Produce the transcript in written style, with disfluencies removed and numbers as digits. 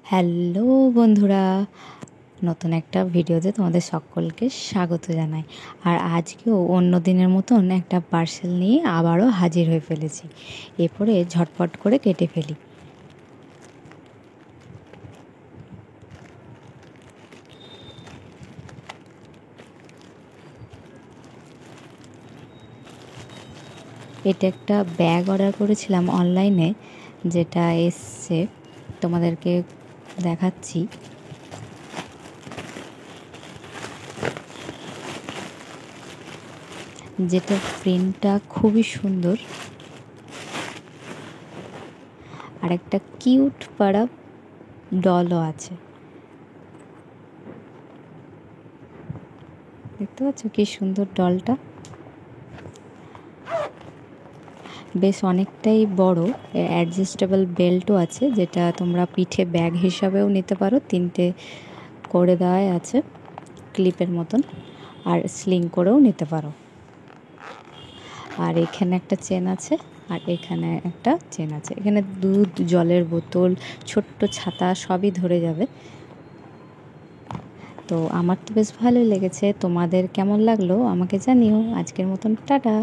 Hello বন্ধুরা, নতুন একটা ভিডিওতে তোমাদের সকলকে স্বাগত জানাই। আর আজকেও অন্য দিনের মতন একটা পার্সেল নিয়ে আবারও হাজির হয়ে ফেলেছি। এরপরে ঝটপট করে কেটে ফেলি। এটা একটা ব্যাগ অর্ডার করেছিলাম অনলাইনে, যেটা এসছে তোমাদেরকে দেখাচ্ছি। যেটা প্রিন্টটা খুবই সুন্দর, আর একটা কিউট পাড়া ডলও আছে। দেখতে পাচ্ছ কি সুন্দর ডলটা, বেশ অনেকটাই বড়। অ্যাডজাস্টেবল বেল্টও আছে, যেটা তোমরা পিঠে ব্যাগ হিসাবেও নিতে পারো। 3টে করে দেওয়াই আছে ক্লিপের মতন, আর স্লিং করেও নিতে পারো। আর এখানে একটা চেন আছে, আর এখানে একটা চেন আছে। এখানে দুধ, জলের বোতল, ছোট্ট ছাতা সবই ধরে যাবে। তো আমার তো বেশ ভালোই লেগেছে। তোমাদের কেমন লাগলো আমাকে জানিও। আজকের মতন টাটা।